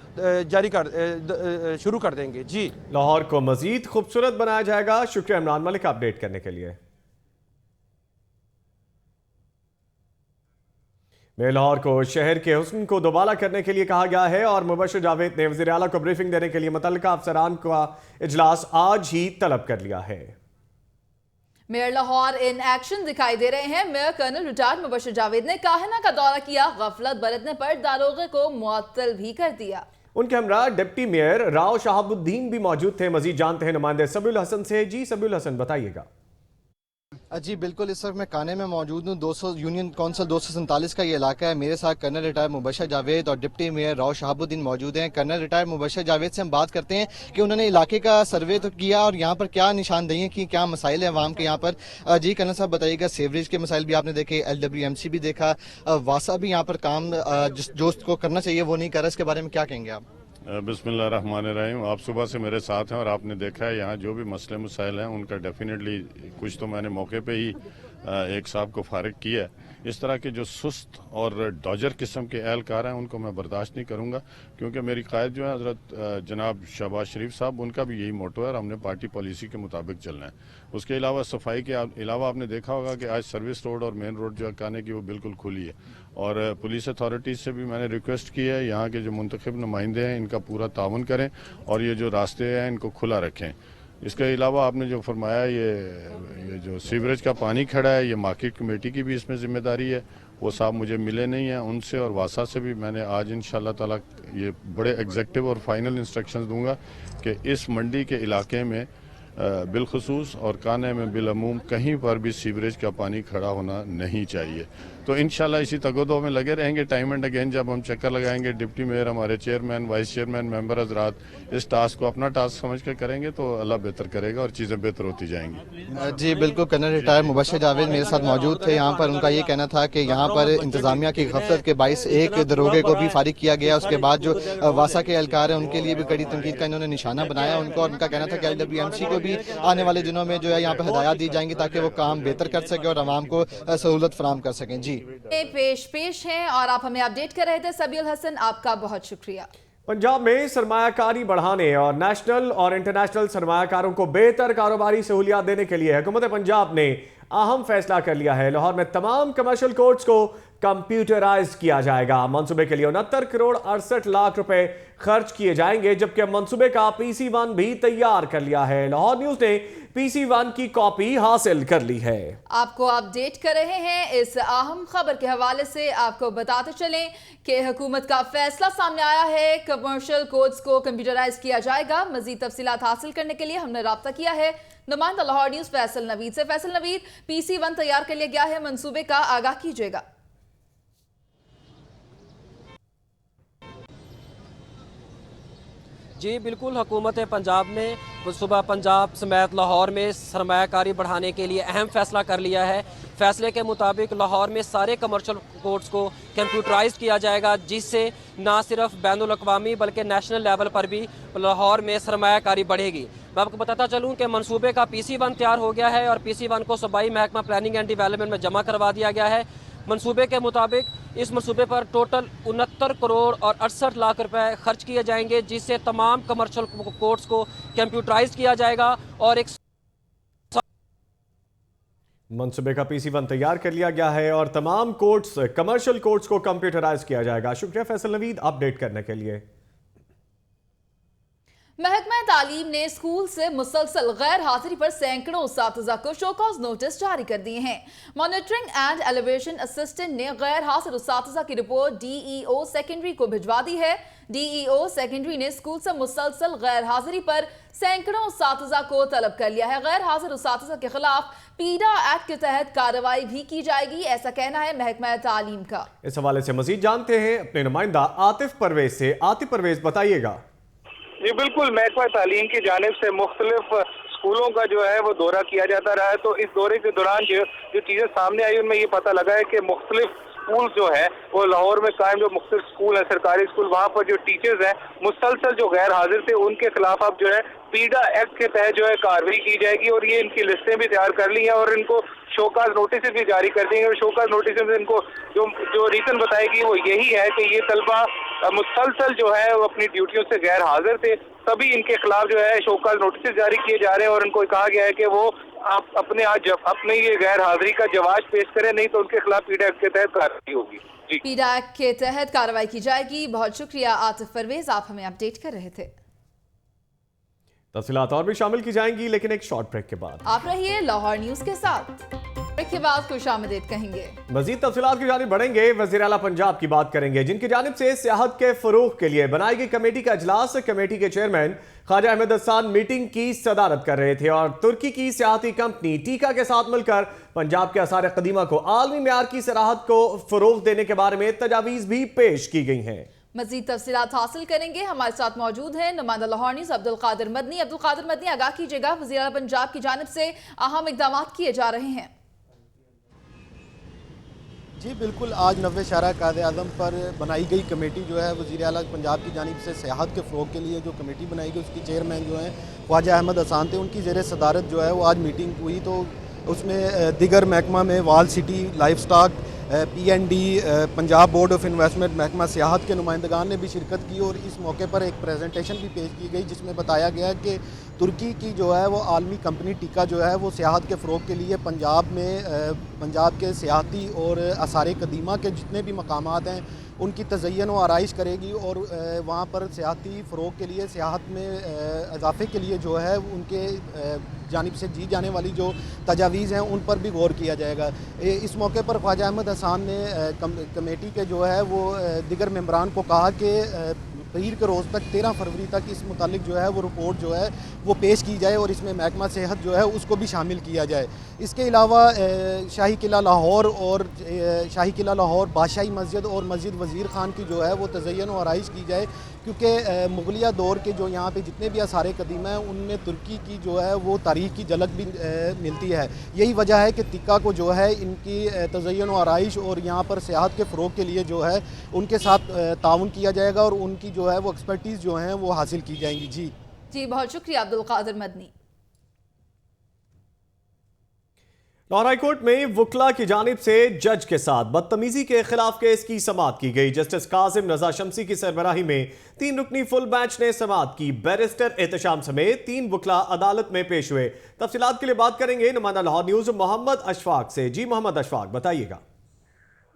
शुरू कर देंगे। जी, लाहौर को मजीद खूबसूरत बनाया जाएगा। शुक्रिया इमरान मलिक अपडेट करने के लिए। मेयर लाहौर को शहर के हुस्न को दोबाला करने के लिए कहा गया है और मुबशर जावेद ने वज़ीर आला को ब्रीफिंग देने के लिए मुतल्लिका अफसरान का इजलास आज ही तलब कर लिया है। मेयर लाहौर इन एक्शन दिखाई दे रहे हैं। Mayor colonel retired Mubashar Javed ने काहिना का दौरा किया, गफलत बरतने पर दारोगे को मुअत्तल भी कर दिया। उनके हमरा डिप्टी मेयर राव शहाबुद्दीन भी मौजूद थे। मजीद जानते हैं नुमाइंदे सबीउल हसन से। जी सबीउल हसन, बताइएगा। जी बिल्कुल, इस वक्त मैं काने में मौजूद हूँ। 200 यूनियन काउंसिल 247 का ये इलाका है। मेरे साथ कर्नल रिटायर्ड मुबशर जावेद और डिप्टी मेयर राव शहाबुद्दीन मौजूद हैं। कर्नल रिटायर्ड मुबशर जावेद से हम बात करते हैं कि उन्होंने इलाके का सर्वे तो किया और यहाँ पर क्या निशानदेही की, क्या मसाइल है अवाम के यहाँ पर। जी कर्नल साहब बताइएगा, सीवरेज के मसाइल भी आपने देखे, LWMC भी देखा, वासा भी यहाँ पर काम जो उसको करना चाहिए वो नहीं कर रहा, इसके बारे में क्या कहेंगे आप? बिस्मिल्लाहिर्रहमानिर्रहीम। आप सुबह से मेरे साथ हैं और आपने देखा है यहाँ जो भी मसले मसाइल हैं उनका डेफिनेटली कुछ तो मैंने मौके पे ही एक साहब को फारिग किया है। इस तरह के जो सुस्त और डॉजर किस्म के एहलकार हैं उनको मैं बर्दाश्त नहीं करूँगा, क्योंकि मेरी कायद जो है हज़रत जनाब शहबाज शरीफ साहब, उनका भी यही मोटो है और हमने पार्टी पॉलिसी के मुताबिक चलना है। उसके अलावा सफाई के अलावा आपने देखा होगा कि आज सर्विस रोड और मेन रोड जो है काने की वो बिल्कुल खुली है, और पुलिस अथॉरिटीज़ से भी मैंने रिक्वेस्ट की है यहाँ के जो मुंतखब नुमाइंदे हैं इनका पूरा तावन करें और ये जो रास्ते हैं इनको खुला रखें। इसके अलावा आपने जो फरमाया ये जो सीवरेज का पानी खड़ा है, ये मार्केट कमेटी की भी इसमें जिम्मेदारी है। वो साहब मुझे मिले नहीं हैं, उनसे और वासा से भी मैंने आज इंशाल्लाह ताला ये बड़े एग्जेक्टिव और फाइनल इंस्ट्रक्शंस दूंगा कि इस मंडी के इलाके में बिलखसूस और काने में बिलअमूम कहीं पर भी सीवरेज का पानी खड़ा होना नहीं चाहिए। तो इंशाल्लाह इसी तगोदो में लगे रहेंगे। टाइम एंड अगेन जब हम चक्कर लगाएंगे, डिप्टी मेयर, हमारे चेयरमैन, वाइस चेयरमैन, मेंबर हजरात इस टास्क को अपना टास्क समझ कर करेंगे तो अल्लाह बेहतर करेगा और चीज़ें बेहतर होती जाएंगी। जी बिल्कुल, कर्नल रिटायर्ड मुबशर जावेद मेरे साथ मौजूद थे यहाँ पर। उनका ये कहना था कि यहाँ पर इंतजामिया की गफलत के बाइस एक दरोगे को भी फारिग किया गया। उसके बाद जो वासा के एहलकार हैं उनके लिए भी कड़ी तनकीद का इन्होंने निशाना बनाया उनको, और उनका कहना था कि LWMC को भी आने वाले दिनों में जो है यहाँ पर हिदायत दी जाएंगी ताकि वो काम बेहतर कर सके और आवाम को सहूलत फराहम कर सकें। जी पेश हैं और आप हमें अपडेट कर रहे थे। सबीउल हसन, आपका बहुत शुक्रिया। पंजाब में सरमायाकारी बढ़ाने और नेशनल और इंटरनेशनल सरमायाकारों को बेहतर कारोबारी सहूलियात देने के लिए हुकूमत पंजाब ने अहम फैसला कर लिया है। लाहौर में तमाम कमर्शियल कोर्ट्स को कंप्यूटराइज किया जाएगा। मंसूबे के लिए 69 करोड़ 68 लाख रुपए खर्च किए जाएंगे, जबकि मंसूबे का PC1 भी तैयार कर लिया है। लाहौर न्यूज ने PC1 की कॉपी हासिल कर ली है। आपको अपडेट कर रहे हैं। इस अहम खबर के हवाले से आपको बताते चलें कि हुकूमत का फैसला सामने आया है, कमर्शियल कोड्स को कंप्यूटराइज किया जाएगा। मजीद तफसीलात हासिल करने के लिए हमने राब्ता किया है नुमाइंदा लाहौर न्यूज फैसल नवीद से। फैसल नवीद, PC1 तैयार कर लिया गया है, मंसूबे का आगाह कीजिएगा। जी बिल्कुल, हुकूमत पंजाब ने सुबह पंजाब समेत लाहौर में सरमायाकारी बढ़ाने के लिए अहम फैसला कर लिया है। फैसले के मुताबिक लाहौर में सारे कमर्शियल कोर्ट्स को कंप्यूटराइज किया जाएगा, जिससे ना सिर्फ बैनुल अक़वामी बल्कि नेशनल लेवल पर भी लाहौर में सरमायाकारी बढ़ेगी। मैं आपको बताता चलूँ कि मंसूबे का PC1 तैयार हो गया है और PC1 को सूबाई महकमा प्लानिंग एंड डेवलपमेंट में जमा करवा दिया गया है। मंसूबे के मुताबिक इस मंसूबे पर टोटल 69 करोड़ और 68 लाख रुपए खर्च किए जाएंगे, जिससे तमाम कमर्शियल कोर्ट्स को कंप्यूटराइज किया जाएगा और एक मंसूबे का PC1 तैयार कर लिया गया है और तमाम कोर्ट्स, कमर्शियल कोर्ट्स को कंप्यूटराइज किया जाएगा। शुक्रिया फैसल नवीद अपडेट करने के लिए। महकमा तालीम ने स्कूल से मुसलसल गैर हाजिरी पर सैकड़ों उस्ताज़ा को शोकॉज नोटिस जारी कर दिए हैं। मॉनिटरिंग एंड एलिवेशन असिस्टेंट ने गैर हाजिर उस्ताज़ा की रिपोर्ट DEO सेकेंडरी को भिजवा दी है। DEO सेकेंडरी ने स्कूल से मुसलसल गैर हाजिरी पर सैकड़ों उस्ताज़ा को तलब कर लिया है। गैर हाजिर उस्ताज़ा के खिलाफ पीडा एक्ट के तहत कार्रवाई भी की जाएगी, ऐसा कहना है महकमा तालीम का। इस हवाले से मजीद जानते हैं अपने नुमाइंदा आतिफ परवेज से। आतिफ परवेज, बताइएगा। जी बिल्कुल, महकमा तालीम की जानिब से मुख्तलिफ स्कूलों का जो है वो दौरा किया जाता रहा है। तो इस दौरे के दौरान जो चीज़ें सामने आई उनमें ये पता लगा है कि मुख्तलिफ स्कूल जो है वो लाहौर में कायम जो मुख्तलिफ स्कूल है, सरकारी स्कूल, वहाँ पर जो टीचर्स हैं मुसलसल जो गैर हाजिर थे उनके खिलाफ अब जो है पीडा एक्ट के तहत जो है कार्रवाई की जाएगी और ये इनकी लिस्टें भी तैयार कर ली हैं और इनको शोकाज नोटिस भी जारी कर देंगे। और शोकाज नोटिस में इनको जो रीजन बताएगी वो यही है कि ये तलबा मुसलसल जो है वो अपनी ड्यूटियों से गैर हाजिर थे, तभी इनके खिलाफ जो है शोकाज नोटिस जारी किए जा रहे हैं और इनको कहा गया है कि वो आप अपने ये गैर हाजिरी का जवाब पेश करें, नहीं तो उनके खिलाफ पीडा एक्ट के तहत कार्रवाई होगी। पीडा एक्ट के तहत कार्रवाई की जाएगी। बहुत शुक्रिया आतिफ परवेज, आप हमें अपडेट कर रहे थे। तफसीलात और भी शामिल की जाएंगी, लेकिन एक शॉर्ट ब्रेक के बाद। आप रहिए लाहौर न्यूज के साथ। ब्रेक के बाद खुशामदीद कहेंगे। मजीद तफसीलात की जानिब बढ़ेंगे। वज़ीर आला पंजाब की बात करेंगे, जिनकी जानिब से सियाहत के फरोग के लिए बनाई गई कमेटी का इजलास, कमेटी के चेयरमैन ख्वाजा अहमद हसन मीटिंग की सदारत कर रहे थे और तुर्की की सियाहती कंपनी टीका के साथ मिलकर पंजाब के आसार कदीमा को आलमी मेयार की सराहत को फरोग देने के बारे में तजावीज़ भी पेश की गई हैं। मजीद तफसीलात हासिल करेंगे। हमारे साथ मौजूद हैं नुमाइंदा लाहौर न्यूज़ अब्दुल कादिर मदनी। अब्दुल कादिर मदनी, आगाह कीजिएगा, वज़ीर आला पंजाब की जानिब से अहम इक़दाम किए जा रहे हैं। जी बिल्कुल, आज 90 शहरा कायद-ए-आज़म पर बनाई गई कमेटी जो है वज़ीर आला पंजाब की जानिब से सियाहत के फ़रोग़ के लिए जो कमेटी बनाई गई उसकी चेयरमैन जो हैं ख्वाजा अहमद हसन थे, उनकी ज़ेर सदारत जो है वो आज मीटिंग हुई। तो उसमें दिगर महकमा में वाल city, life stock, PND, Punjab board of investment, महकमा सियाहत के नुमाइंदगान ने भी शिरकत की और इस मौके पर एक प्रेजेंटेशन भी पेश की गई जिसमें बताया गया कि तुर्की की जो है वो आलमी कंपनी टीका जो है वो सियाहत के फ़रोग़ के लिए पंजाब में पंजाब के सियाहती और आसार कदीमा के जितने भी मकामात हैं उनकी तज़य्युन व आराइश करेगी और वहाँ पर सियाहती फ़रोग़ के लिए, सियाहत में इजाफ़े के लिए जो है उनके जानिब से दी जाने वाली जो तजावीज़ हैं उन पर भी गौर किया जाएगा। इस मौके पर ख्वाजा अहमद हसन ने कमेटी के जो है वो दिगर मेंबरान को कहा कि पीर के रोज़ तक 13 फरवरी तक इस मुतालिक जो है वो रिपोर्ट जो है वो पेश की जाए और इसमें महकमा सेहत जो है उसको भी शामिल किया जाए। इसके अलावा शाही किला लाहौर बादशाही मस्जिद और मस्जिद वज़ीर ख़ान की जो है वो तज़य्युन व आराइश की जाए, क्योंकि मुग़लिया दौर के जो यहाँ पे जितने भी आसार कदीमा हैं उनमें तुर्की की जो है वो तारीख़ की झलक भी मिलती है। यही वजह है कि टिक्का को जो है इनकी तज़य्युन व आराइश और यहाँ पर सियाहत के फ़रोग़ के लिए जो है उनके साथ ताउन किया जाएगा और उनकी जो है वो एक्सपर्टीज़ जो हैं वो हासिल की जाएंगी। जी बहुत शुक्रिया अब्दुल कादिर मदनी। लाहौर हाई कोर्ट में वकला की जानिब से जज के साथ बदतमीजी के खिलाफ केस की समाअत की गई। जस्टिस कासिम रजा शमसी की सरबराही में 3 रुकनी फुल बेंच ने समाअत की। बैरिस्टर एहतशाम समेत 3 वकला अदालत में पेश हुए। तफसीलात के लिए बात करेंगे नुमाइंदा लाहौर न्यूज़ मोहम्मद अशफाक से। जी मोहम्मद अशफाक, बताइएगा।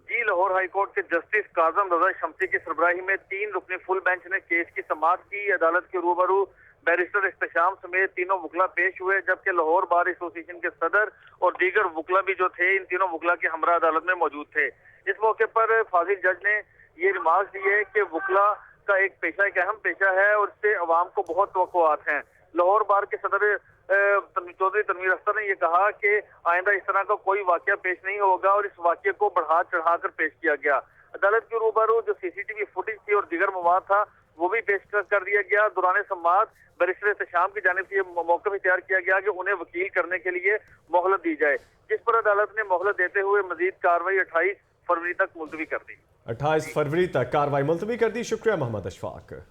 जी, लाहौर हाई कोर्ट के जस्टिस कासिम रजा शमसी की सरबराही में 3 रुकनी फुल बेंच ने केस की समाअत की। अदालत के रूबरू बैरिस्टर एहतशाम समेत तीनों वकला पेश हुए, जबकि लाहौर बार एसोसिएशन के सदर और दीगर वकला भी जो थे इन तीनों वकला की हमरा अदालत में मौजूद थे। इस मौके पर फाजिल जज ने ये रिमार्क दिए कि वकला का एक पेशा एक अहम पेशा है और इससे अवाम को बहुत तवक्कुआत हैं। लाहौर बार के सदर चौधरी तनवीर अख्तर ने यह कहा कि आइंदा इस तरह का कोई वाकया पेश नहीं होगा और इस वाकये को बढ़ा चढ़ाकर पेश किया गया। अदालत के रूबरू जो CCTV फुटेज थी और दीगर मवाद था वो भी पेश कर दिया गया। दौरान समाअत बैरिस्टर एहतशाम की जानिब से मौका भी तैयार किया गया कि उन्हें वकील करने के लिए मोहलत दी जाए, जिस पर अदालत ने मोहलत देते हुए मजीद कार्रवाई 28 फरवरी तक मुलतवी कर दी। 28 फरवरी तक कार्रवाई मुलतवी कर दी। शुक्रिया मोहम्मद अशफाक।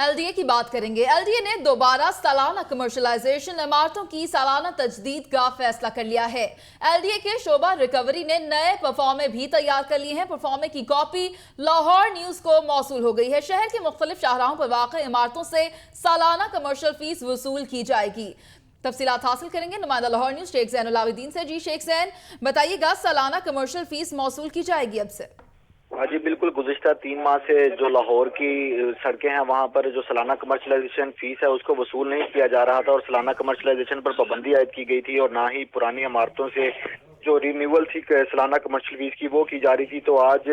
LDA की बात करेंगे। LDA ने दोबारा सालाना कमर्शलाइजेशन इमारतों की सालाना तजदीद का फैसला कर लिया है। LDA के शोबा रिकवरी ने नए परफॉर्मे भी तैयार कर लिए हैं। परफॉर्मे की कॉपी लाहौर न्यूज को मौसूल हो गई है। शहर के मुख्तलिफ शाहराहों पर वाक़ इमारतों से सालाना कमर्शियल फीस वसूल की जाएगी। तफसीलात हासिल करेंगे नुमाइंदा लाहौर न्यूज शेख ज़ैनुल आबिदीन से। जी शेख ज़ैन, बताइएगा, सालाना कमर्शियल फीस मौसूल की जाएगी अब से? हाँ जी बिल्कुल, गुज़िश्ता 3 माह से जो लाहौर की सड़कें हैं वहाँ पर जो सालाना कमर्शलाइजेशन फीस है उसको वसूल नहीं किया जा रहा था और सालाना कमर्शलाइजेशन पर पाबंदी आयद की गई थी और ना ही पुरानी इमारतों से जो रिन्यूअल थी सालाना कमर्शियल फीस की वो की जा रही थी। तो आज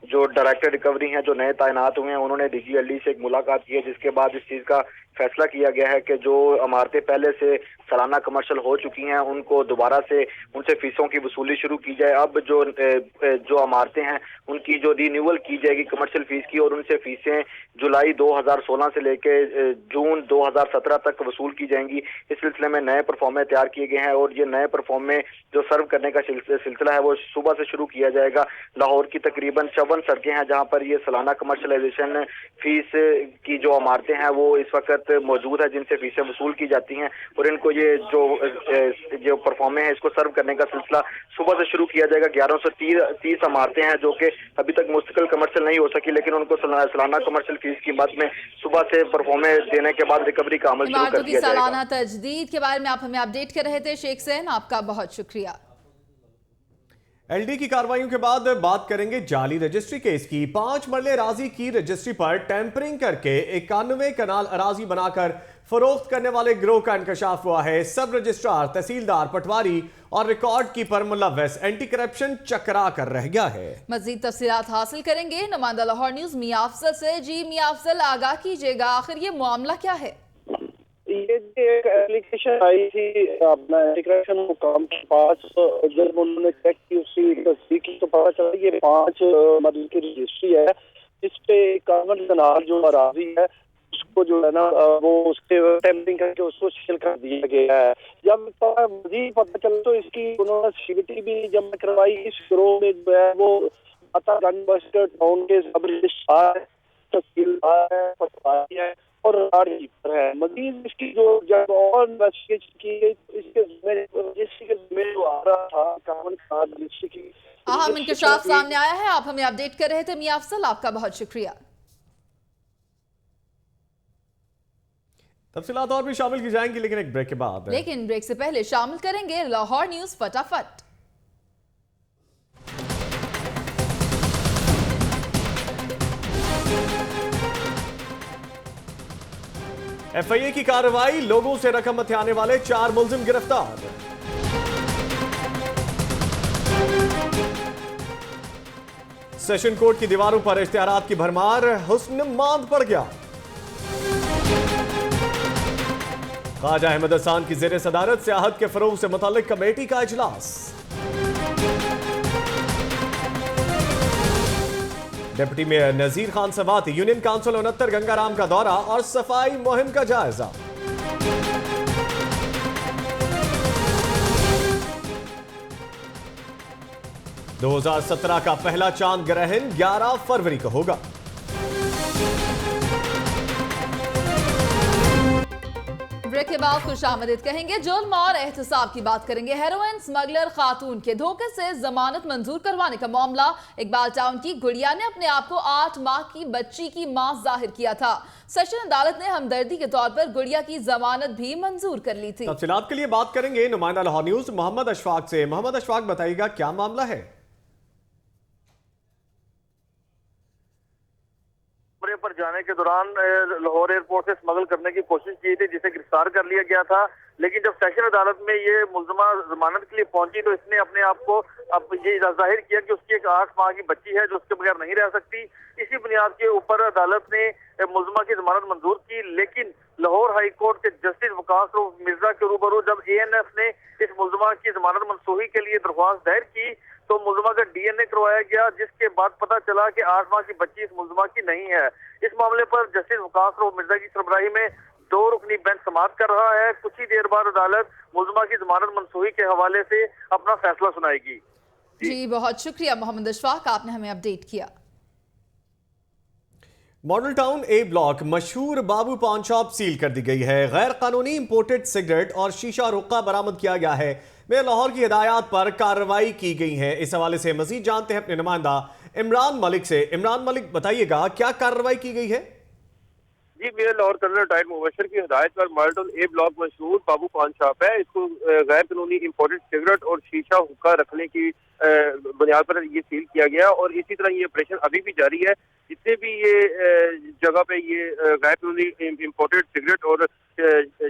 जो डायरेक्टर रिकवरी हैं जो नए तैनात हुए हैं उन्होंने DGLD से एक मुलाकात की है, जिसके बाद इस चीज़ का फैसला किया गया है कि जो इमारतें पहले से सालाना कमर्शियल हो चुकी हैं उनको दोबारा से उनसे फीसों की वसूली शुरू की जाए। अब जो इमारतें हैं उनकी जो रिन्यूअल की जाएगी कमर्शियल फीस की और उनसे फीसें जुलाई 2016 से लेके जून 2017 तक वसूल की जाएंगी। इस सिलसिले में नए परफॉर्मे तैयार किए गए हैं और ये नए परफॉर्मे जो सर्व करने का सिलसिला है वो सुबह से शुरू किया जाएगा। लाहौर की तकरीबन 54 सड़कें हैं जहां पर ये सालाना कमर्शलाइजेशन फीस की जो इमारतें हैं वो इस वक्त मौजूद है जिनसे फीसें वसूल की जाती हैं और इनको ये जो परफॉर्मे है इसको सर्व करने का सिलसिला सुबह से शुरू किया जाएगा। 1130 इमारतें हैं जो कि अभी तक मुस्तकिल कमर्शियल नहीं हो सकी, लेकिन उनको सालाना कमर्शियल फीस की मद में सुबह से परफॉर्मे देने के बाद रिकवरी का अमल शुरू कर दिया जाएगा। सालाना तजदीद के बारे में आप हमें अपडेट कर रहे थे शेख सैन, आपका बहुत शुक्रिया। LD की कार्रवाइयों के बाद बात करेंगे जाली रजिस्ट्री केस की। 5 मरले अराजी की रजिस्ट्री पर टेम्परिंग करके 91 कनाल अराजी बनाकर फरोख्त करने वाले गिरोह का इंकशाफ हुआ है। सब रजिस्ट्रार, तहसीलदार, पटवारी और रिकॉर्ड कीपर मुलव्वस एंटी करप्शन चकरा कर रह गया है। मजीद तफसीलात हासिल करेंगे नुमाइंदा लाहौर न्यूज मियां अफजल से। जी मियां अफजल, आगाह कीजिएगा, आखिर ये मामला क्या है? ये एक एप्लीकेशन आई थी अपना एंटी करप्शन हुकाम के पास, जब उन्होंने चेक की उसकी तस्दीक की तो पता चला ये 5 मरल की रजिस्ट्री है जिसपे 51 कनाल जो अराजी है उसको जो है ना वो उसके टेम्परिंग करके उसको सील कर दिया गया है। जब मजीद पता चला तो इसकी उन्होंने सीवीटी भी जमा करवाई। इस गिरोह में जो है वो अतागंज बस्टर टाउन के सब रजिस्ट्रार, तहसीलदार है, पटवारी है और कीपर है। मजीद इसकी जो जब और इन्वेस्टिगेशन की गई तो इसके जिम्मे जो आ रहा था कामन खाद रजिस्ट्री की अहम इंकशाफ सामने आया है। आप हमें अपडेट कर रहे थे मियां अफजल, आपका बहुत शुक्रिया। तफसीलात और भी शामिल की जाएंगी लेकिन एक ब्रेक के बाद। लेकिन ब्रेक से पहले शामिल करेंगे लाहौर न्यूज फटाफट। FIA की कार्रवाई, लोगों से रकम हथियाने वाले 4 मुलजिम गिरफ्तार। सेशन कोर्ट की दीवारों पर इश्तिहारात की भरमार, हुस्न मांद पड़ गया। ख्वाजा अहमद हसन की ज़ेर सदारत सियाहत के फरोग से मुताल्लिक कमेटी का इजलास। डिप्टी मेयर नजीर खान सवाती, यूनियन काउंसिल 69 गंगाराम का दौरा और सफाई मुहिम का जायजा। – 2017 का पहला चांद ग्रहण 11 फरवरी को होगा। ब्रेक के बाद खुशामदीद कहेंगे, जुल्म और एहतसाब की बात करेंगे। हेरोइन स्मगलर खातून के धोखे से जमानत मंजूर करवाने का मामला। इकबाल टाउन की गुड़िया ने अपने आप को 8 माह की बच्ची की मां जाहिर किया था। सेशन अदालत ने हमदर्दी के तौर पर गुड़िया की जमानत भी मंजूर कर ली थी। तफसीलात के लिए बात करेंगे नुमाइंदा लाहौर न्यूज मोहम्मद अशफाक से। मोहम्मद अशफाक, बताइएगा क्या मामला है? पर जाने के दौरान लाहौर एयरपोर्ट से स्मगल करने की कोशिश की थी जिसे गिरफ्तार कर लिया गया था, लेकिन जब सेशन अदालत में ये मुलजमा जमानत के लिए पहुंची तो इसने अपने आप को अब ये जाहिर किया कि उसकी एक 8 माह की बच्ची है जो उसके बगैर नहीं रह सकती। इसी बुनियाद के ऊपर अदालत ने मुलजमा की जमानत मंजूर की, लेकिन लाहौर हाई कोर्ट के जस्टिस वकास रूफ मिर्जा के रूबरू जब ANF ने इस मुलजमा की जमानत मनसूखी के लिए दरख्वास्त दायर की तो मुलजमा का DNA करवाया गया, जिसके बाद पता चला कि 8 माह की बच्ची इस मुलजमा की नहीं है। इस मामले पर जस्टिस वकास रूफ मिर्जा की सरबराही में 2 रुकनी बेंच समाअत कर रहा है। कुछ ही देर बाद अदालत मुलजमा की जमानत मनसूखी के हवाले से अपना फैसला सुनाएगी। जी बहुत शुक्रिया मोहम्मद अशफाक, आपने हमें अपडेट किया। मॉडल टाउन A ब्लॉक मशहूर बाबू पान शॉप सील कर दी गई है। गैर कानूनी इंपोर्टेड सिगरेट और शीशा रुक्का बरामद किया गया है। मेयर लाहौर की हिदायत पर कार्रवाई की गई है। इस हवाले से मजीद जानते हैं अपने नुमाइंदा इमरान मलिक से। इमरान मलिक, बताइएगा क्या कार्रवाई की गई है? जी, mayor Lahore colonel retired Mubashir की हिदायत पर मॉडल टाउन A ब्लॉक मशहूर बाबू पान शॉप है, इसको गैर कानूनी इंपोर्टेड सिगरेट और शीशा हुक्का रखने की बुनियाद पर ये सील किया गया और इसी तरह ये ऑपरेशन अभी भी जारी है। जितने भी ये जगह पे ये गैर कानूनी इम्पोर्टेड सिगरेट और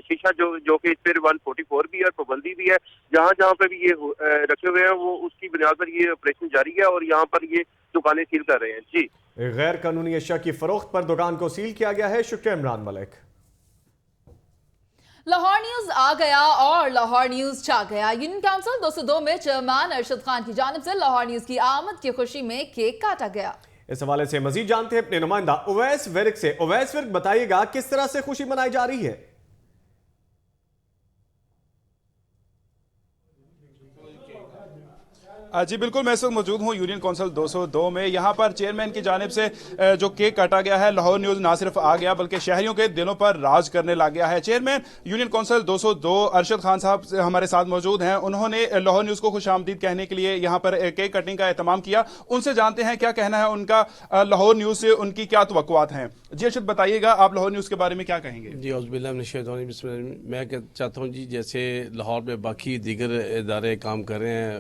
शीशा जो कि इस पर 144 भी है, पाबंदी भी है, जहाँ जहाँ पे भी ये रखे हुए हैं वो उसकी बुनियाद पर ये ऑपरेशन जारी है और यहाँ पर ये दुकानें सील कर रहे हैं। जी, गैर कानूनी अशिया की फरोख्त पर दुकान को सील किया गया है। शुक्रिया इमरान मलिक। लाहौर न्यूज आ गया और लाहौर न्यूज छा गया। यूनियन काउंसिल 202 में चेयरमैन अरशद खान की जानिब से लाहौर न्यूज की आमद की खुशी में केक काटा गया। इस हवाले से मजीद जानते हैं अपने नुमाइंदा उवैस विर्क से। उवैस विर्क, बताइएगा किस तरह से खुशी मनाई जा रही है? जी बिल्कुल, मैं इस वक्त मौजूद हूँ यूनियन काउंसिल 202 में। यहाँ पर चेयरमैन की जानिब से जो केक काटा गया है, लाहौर न्यूज़ ना सिर्फ आ गया बल्कि शहरियों के दिलों पर राज करने लग गया है। Chairman union council 202 Arshad Khan साहब हमारे साथ मौजूद हैं। उन्होंने लाहौर न्यूज़ को खुशामदीद कहने के लिए यहाँ पर केक कटिंग का एहतमाम किया। उनसे जानते हैं क्या कहना है उनका, लाहौर न्यूज़ से उनकी क्या तवक्कुआत हैं। जी अरशद, बताइएगा आप लाहौर न्यूज़ के बारे में क्या कहेंगे? जी मैं चाहता हूँ जी, जैसे लाहौर में बाकी दीगर इदारे काम कर रहे हैं,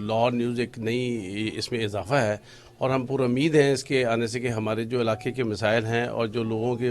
लाहौर न्यूज़ एक नई इसमें इजाफा है और हम पूरी उम्मीद है इसके आने से कि हमारे जो इलाके के मसाइल हैं और जो लोगों के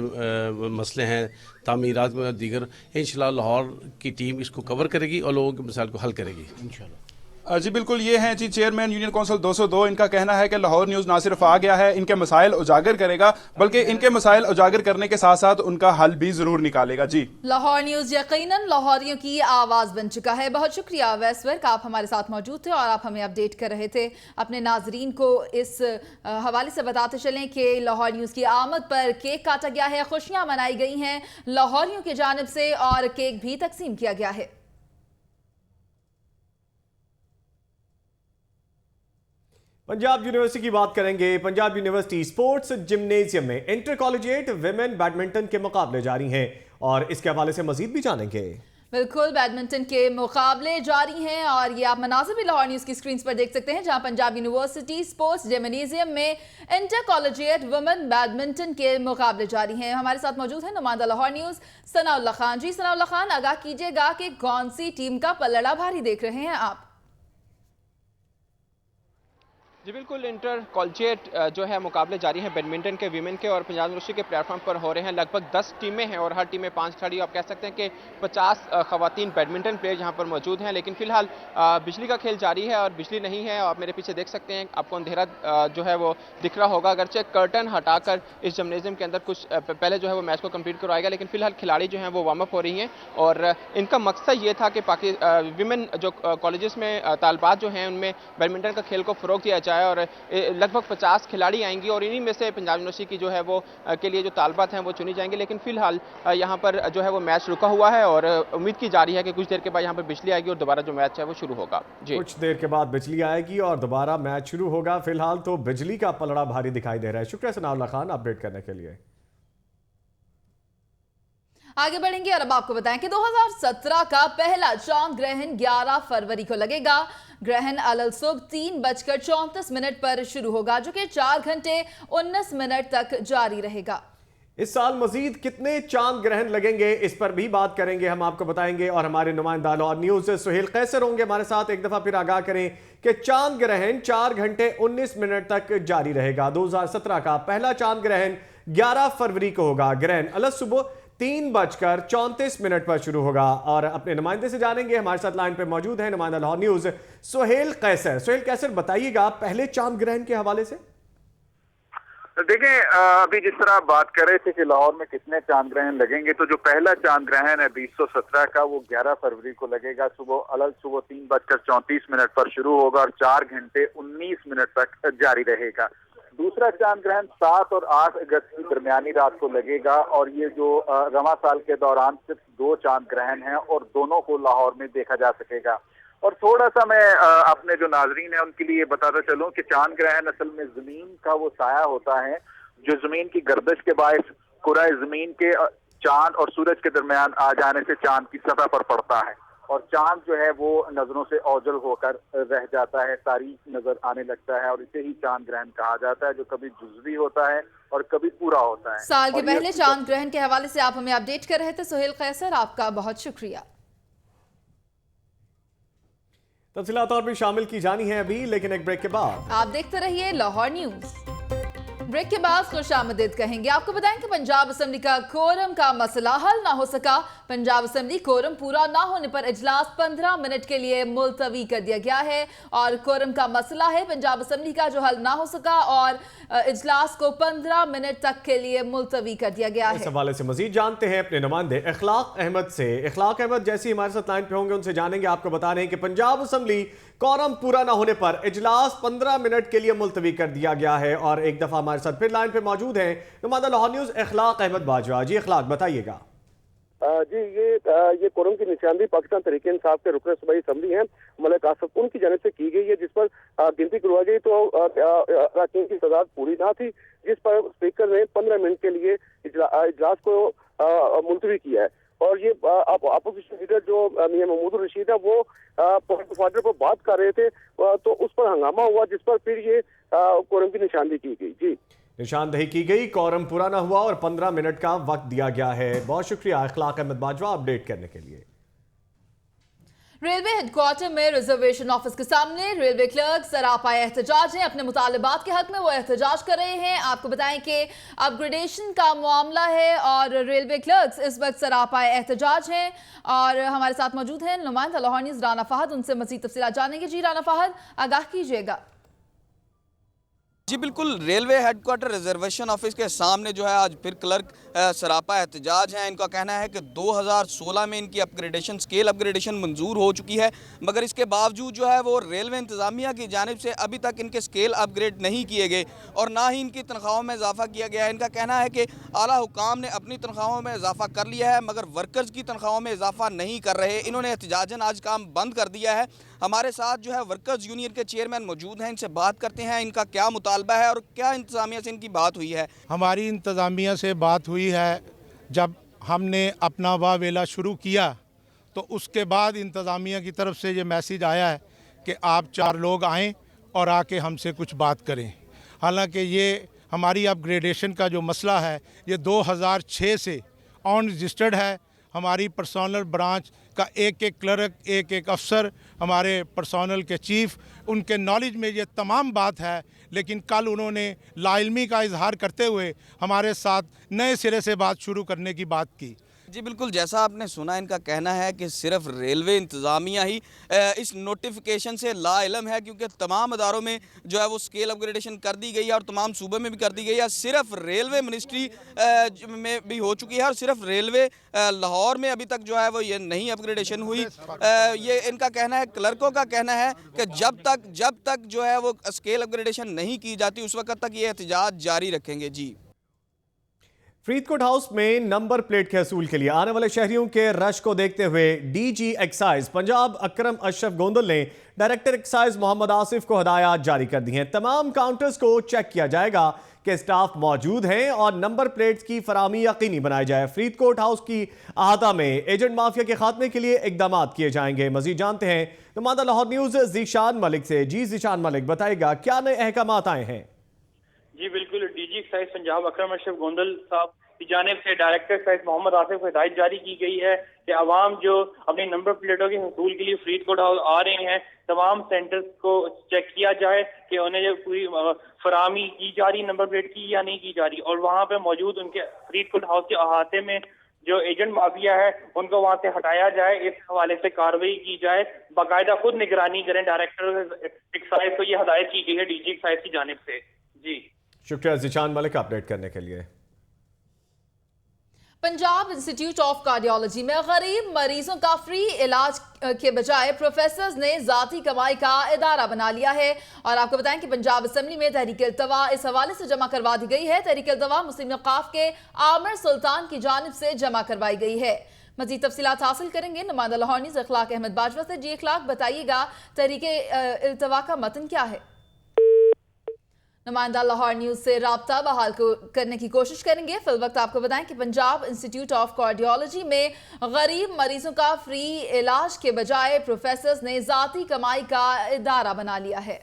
मसले हैं, तामीरात में दीगर, इंशाल्लाह लाहौर की टीम इसको कवर करेगी और लोगों के मसाइल को हल करेगी इंशाल्लाह। जी बिल्कुल, ये हैं जी चेयरमैन यूनियन काउंसिल 202। इनका कहना है कि लाहौर न्यूज़ ना सिर्फ आ गया है, इनके मसाइल उजागर करेगा बल्कि इनके मसाइल उजागर करने के साथ साथ उनका हल भी जरूर निकालेगा। जी, लाहौर न्यूज यकीनन लाहौरियों की आवाज बन चुका है। बहुत शुक्रिया अवैस वर्क, आप हमारे साथ मौजूद थे और आप हमें अपडेट कर रहे थे। अपने नाजरीन को इस हवाले से बताते चलें कि लाहौर न्यूज की आमद पर केक काटा गया है, खुशियां मनाई गई हैं लाहौरियों की जानिब से और केक भी तकसीम किया गया है। पंजाब यूनिवर्सिटी की बात करेंगे। पंजाब यूनिवर्सिटी स्पोर्ट्स जिम्नेजियम में इंटर कॉलेजिएट विमेन बैडमिंटन के मुकाबले जारी हैं और इसके हवाले से मजीद भी जानेंगे। बिल्कुल, बैडमिंटन के मुकाबले जारी हैं और ये आप मनाज़िर भी लाहौर न्यूज़ की स्क्रीन पर देख सकते हैं, जहां पंजाब यूनिवर्सिटी स्पोर्ट्स जिम्नेजियम में इंटर कॉलेजिएट वुमेन बैडमिंटन के मुकाबले जारी हैं। हमारे साथ मौजूद है नुमाइंदा लाहौर न्यूज़ सनाउल्लाह खान। जी सनाउल्लाह खान, आगाह कीजिएगा कि कौन सी टीम का पलड़ा भारी देख रहे हैं आप? जी बिल्कुल, इंटर कॉलेजिएट जो है मुकाबले जारी हैं बैडमिंटन के वीमेन के और पंजाब यूनिवर्सिटी के प्लेटफॉर्म पर हो रहे हैं। लगभग 10 टीमें हैं और हर टीम में 5 खिलाड़ी। आप कह सकते हैं कि 50 खवातीन बैडमिंटन प्लेयर यहाँ पर मौजूद हैं। लेकिन फिलहाल बिजली का खेल जारी है और बिजली नहीं है। आप मेरे पीछे देख सकते हैं, आपको अंधेरा जो है वो दिख रहा होगा। अगरचे कर्टन हटाकर इस जिम्नेजियम के अंदर कुछ पहले जो है वो मैच को कंप्लीट करवाएगा, लेकिन फिलहाल खिलाड़ी जो हैं वो वार्म अप हो रही हैं और इनका मकसद ये था कि वीमेन जो कॉलेजेस में तालबात जो हैं उनमें बैडमिंटन का खेल को फ़रोग दिया जाए और लगभग 50 खिलाड़ी आएंगी और इन्हीं में से पंजाब यूनिवर्सिटी की जो है वो के लिए जो तालबात हैं वो चुनी जाएंगी। लेकिन फिलहाल यहाँ पर जो है वो मैच रुका हुआ है और उम्मीद की जा रही है कि कुछ देर के बाद यहाँ पर बिजली आएगी और दोबारा जो मैच है वो शुरू होगा। जी, कुछ देर के बाद बिजली आएगी और दोबारा मैच शुरू होगा। फिलहाल तो बिजली का पलड़ा भारी दिखाई दे रहा है। शुक्रिया सनाउल्लाह खान अपडेट करने के लिए। आगे बढ़ेंगे और अब आपको बताएं कि 2017 का पहला चांद ग्रहण 11 फरवरी को लगेगा। ग्रहण अलल सुबह 3:34 पर शुरू होगा, जो कि 4 घंटे 19 मिनट तक जारी रहेगा। इस साल मजीद कितने चांद ग्रहण लगेंगे, इस पर भी बात करेंगे, हम आपको बताएंगे और हमारे नुमाइंदा लाहौर न्यूज़ से सुहेल कैसर होंगे हमारे साथ। एक दफा फिर आगाह करें कि चांद ग्रहण 4 घंटे 19 मिनट तक जारी रहेगा। 2017 का पहला चांद ग्रहण 11 फरवरी को होगा। ग्रहण अलग सुबह 3:34 पर शुरू होगा और अपने नुमाइंदे से जानेंगे। हमारे साथ लाइन पे मौजूद है नुमाइंदा लाहौर न्यूज़ सुहेल कैसर। सुहेल कैसर, बताइएगा पहले चांद ग्रहण के हवाले से। देखें, अभी जिस तरह आप बात कर रहे थे कि लाहौर में कितने चांद ग्रहण लगेंगे, तो जो पहला चांद ग्रहण है 2017 का वो 11 फरवरी को लगेगा। सुबह 3:34 पर शुरू होगा और 4 घंटे 19 मिनट तक जारी रहेगा। दूसरा चांद ग्रहण 7 और 8 अगस्त की दरमियानी रात को लगेगा और ये जो रवां साल के दौरान सिर्फ 2 चांद ग्रहण हैं और दोनों को लाहौर में देखा जा सकेगा। और थोड़ा सा मैं अपने जो नाजरीन है उनके लिए बताता चलूं कि चांद ग्रहण असल में जमीन का वो साया होता है जो जमीन की गर्दिश के बायस कुराए जमीन के चांद और सूरज के दरमियान आ जाने से चांद की सतह पर पड़ता है और चांद जो है वो नजरों से ओझल होकर रह जाता है, तारीक नजर आने लगता है और इसे ही चांद ग्रहण कहा जाता है, जो कभी जुज़वी होता है और कभी पूरा होता है। साल के पहले चांद ग्रहण के हवाले से आप हमें अपडेट कर रहे थे सुहेल कैसर, आपका बहुत शुक्रिया। तफसीलात और भी शामिल की जानी है अभी, लेकिन एक ब्रेक के बाद आप देखते रहिए लाहौर न्यूज। ब्रेक के बाद खुशामदीद कहेंगे। आपको बताएं कि पंजाब असेंबली का कोरम का मसला हल ना हो सका। पंजाब असेंबली कोरम पूरा ना होने पर इजलास 15 मिनट के लिए मुलतवी कर दिया गया है और कोरम का मसला है पंजाब असेंबली का जो हल ना हो सका और इजलास को 15 मिनट तक के लिए मुलतवी कर दिया गया है। इस हवाले से मजीद जानते हैं अपने नुमाइंदे इखलाक अहमद से। इखलाक अहमद जैसे ही हमारे साथ लाइन पे होंगे उनसे जानेंगे। आपको बता रहे हैं कि पंजाब असेंबली कोरम पूरा ना होने पर इजलास 15 मिनट के लिए मुलतवी कर दिया गया है और एक दफा हमारे साथ फिर लाइन पे मौजूद हैं नुमाइंदा लाहौर न्यूज इखलाक अहमद बाजवा। जी इखलाक बताइएगा। जी ये कोरम की निशानदेही पाकिस्तान तहरीक इंसाफ के रुकन सूबाई असम्बली हैं मलिक आसिफ उनकी जानिब से की गई है, जिस पर गिनती करवाई गई तो अरकान की तादाद पूरी ना थी, जिस पर स्पीकर ने 15 मिनट के लिए इजलास को मुलतवी किया है। और ये अपोजिशन लीडर जो मियां महमूद रशीद है वो पॉइंट ऑफ ऑर्डर पर बात कर रहे थे तो उस पर हंगामा हुआ, जिस पर फिर ये कोरम की निशानदेही की गई। जी निशानदेही की गई, कोरम पूरा ना हुआ और 15 मिनट का वक्त दिया गया है। बहुत शुक्रिया इखलाक अहमद बाजवा अपडेट करने के लिए। रेलवे हेडक्वार्टर में रिजर्वेशन ऑफिस के सामने रेलवे क्लर्क सरापा एहतजाज हैं। अपने मुतालिबात के हक में वो एहतजाज कर रहे हैं। आपको बताएं कि अपग्रेडेशन का मामला है और रेलवे क्लर्क्स इस वक्त सरापा एहतजाज हैं और हमारे साथ मौजूद हैं नुमाइंदा लाहौर न्यूज़ राना फहद। उनसे मज़ीद तफसीलात जानेंगे। जी राना फहद आगाह कीजिएगा। जी बिल्कुल, रेलवे हेडक्वार्टर रिजर्वेशन ऑफिस के सामने जो है आज फिर क्लर्क सरापा एहतजाज हैं। इनका कहना है कि 2016 में इनकी अपग्रेडेशन स्केल अपग्रेडेशन मंजूर हो चुकी है, मगर इसके बावजूद जो है वो रेलवे इंतज़ामिया की जानिब से अभी तक इनके स्केल अपग्रेड नहीं किए गए और ना ही इनकी तनख्वाहों में इजाफा किया गया है। इनका कहना है कि आला हुकाम ने अपनी तनख्वाहों में इजाफा कर लिया है मगर वर्कर्स की तनख्वाहों में इजाफा नहीं कर रहे। इन्होंने एहतजाजन आज काम बंद कर दिया है। हमारे साथ जो है वर्कर्स यूनियन के चेयरमैन मौजूद हैं, इनसे बात करते हैं इनका क्या मुतालबा है और क्या इंतज़ामिया से इनकी बात हुई है। हमारी इंतज़ामिया से बात हुई है, जब हमने अपना वावेला शुरू किया तो उसके बाद इंतज़ामिया की तरफ से ये मैसेज आया है कि आप 4 लोग आएँ और आके हमसे कुछ बात करें। हालांकि ये हमारी अपग्रेडेशन का जो मसला है ये 2006 से ऑन रजिस्टर्ड है। हमारी पर्सनल ब्रांच का एक एक क्लर्क, एक एक अफसर, हमारे पर्सनल के चीफ, उनके नॉलेज में ये तमाम बात है, लेकिन कल उन्होंने लाइल्मी का इजहार करते हुए हमारे साथ नए सिरे से बात शुरू करने की बात की। जी बिल्कुल, जैसा आपने सुना इनका कहना है कि सिर्फ रेलवे इंतज़ामिया ही इस नोटिफिकेशन से लाइलम है, क्योंकि तमाम अदारों में जो है वो स्केल अपग्रेडेशन कर दी गई है और तमाम सूबे में भी कर दी गई है। सिर्फ रेलवे मिनिस्ट्री में भी हो चुकी है और सिर्फ रेलवे लाहौर में अभी तक जो है वो ये नहीं अपग्रेडेशन हुई। ये इनका कहना है, क्लर्कों का कहना है कि जब तक जो है वो स्केल अपग्रेडेशन नहीं की जाती उस वक्त तक ये एहतजाज जारी रखेंगे। जी फरीदकोट हाउस में नंबर प्लेट के हसूल के लिए आने वाले शहरियों के रश को देखते हुए डीजी एक्साइज पंजाब अकरम अशरफ गोंदल ने डायरेक्टर एक्साइज मोहम्मद आसिफ को हदायत जारी कर दी हैं। तमाम काउंटर्स को चेक किया जाएगा कि स्टाफ मौजूद हैं और नंबर प्लेट्स की फराहमी यकीनी बनाई जाए। फरीदकोट हाउस की अहाता में एजेंट माफिया के खात्मे के लिए इकदाम किए जाएंगे। मजीद जानते हैं नुमाइंदा लाहौर न्यूज जीशान मलिक से। जी जीशान मलिक बताएगा क्या नए अहकाम आए हैं। जी बिल्कुल, डीजी एक्साइज पंजाब अकरम अशरफ गोंदल साहब की जानिब से डायरेक्टर एक्साइज मोहम्मद आसिफ को हिदायत जारी की गई है कि आवाम जो अपनी नंबर प्लेटों के हसूल के लिए फरीदकोट हाउस आ रहे हैं, तमाम सेंटर्स को चेक किया जाए कि उन्हें जो पूरी फराहमी की जा रही नंबर प्लेट की या नहीं की जा रही, और वहाँ पे मौजूद उनके फरीदकोट हाउस के अहाते में जो एजेंट माफिया है उनको वहाँ से हटाया जाए। इस हवाले से कार्रवाई की जाए, बाकायदा खुद निगरानी करें। डायरेक्टर एक्साइज को ये हदायत की गई है डीजी एक्साइज की जानिब से। जी शुक्रिया जीशान मलिक अपडेट करने के लिए। पंजाब इंस्टीट्यूट ऑफ कार्डियोलॉजी में गरीब मरीजों का फ्री इलाज के बजाय प्रोफेसर्स ने जाती कमाई का इदारा बना लिया है। और आपको बताएं कि पंजाब असेंबली में तहरीक इल्तवा इस हवाले से जमा करवा दी गई है। तहरीक इल्तवा मुस्लिम नकाफ के आमिर सुल्तान की जानिब से जमा करवाई गई है। मजीद तफसीलात हासिल करेंगे नुमाइंदा लाहौर न्यूज़ इखलाक अहमद बाजवा से। जी इखलाक बताइएगा तहरीक इल्तवा का मतन क्या है। नुमाइंदा लाहौर न्यूज़ से राब्ता बहाल करने की कोशिश करेंगे। फिल वक्त आपको बताएं कि पंजाब इंस्टीट्यूट ऑफ कार्डियोलॉजी में गरीब मरीजों का फ्री इलाज के बजाय प्रोफेसर्स ने जाती कमाई का इदारा बना लिया है।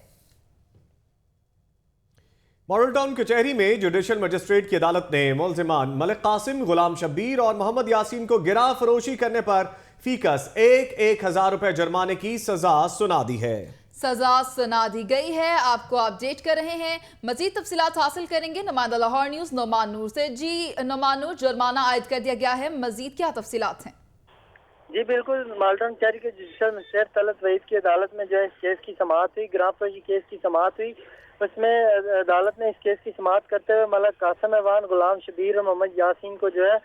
मॉडल टाउन कचहरी में जुडिशल मजिस्ट्रेट की अदालत ने मुलजिमान मलिक कासिम, गुलाम शब्बीर और मोहम्मद यासीन को गिरा फरोशी करने पर फीकस 1,000 रुपए जुर्माने की सजा सुना दी है। सजा सुना दी गई है। आपको अपडेट कर रहे हैं, मजीद तफसीलात हासिल करेंगे नुमाइंदा लाहौर न्यूज़ नोमान नूर से। जी नोमान नूर, जुर्माना आयद कर दिया गया है, मजीद क्या तफसीलात हैं? जी बिल्कुल, माल्टन शहर के जुडिशल मजिस्ट्रेट तलत वहीद की अदालत में जो है इस केस की समाअत हुई, ग्राम फरोशी केस की समाअत हुई। उसमें अदालत ने इस केस की समाअत करते हुए मलक कासम अहवान, गुलाम शबीर और मोहम्मद यासीन को जो है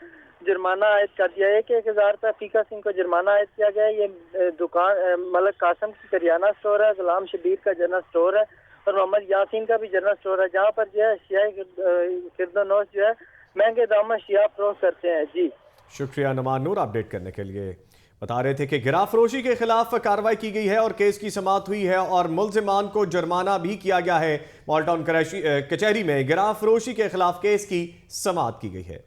जुर्माना आयद कर दिया है कि 1,000 रुपये फीका सिंह को जुर्माना आयद किया गया है। ये दुकान मलक कासम की करियाना स्टोर है, गुलाम शबीर का जनरल स्टोर है और मोहम्मद यासीन का भी जनरल स्टोर है, जहाँ पर जो है अशियाई गिरदोनोश जो है महंगे दाम में अशिया फरोख्त करते हैं। जी शुक्रिया नुमान नूर अपडेट करने के लिए। बता रहे थे कि गिरा फरोशी के खिलाफ कार्रवाई की गई है और केस की समाअत हुई है और मुल्जिमान को जुर्माना भी किया गया है। मॉलटाउन कचहरी में गिरा फरोशी के खिलाफ केस की समाअत की गई है।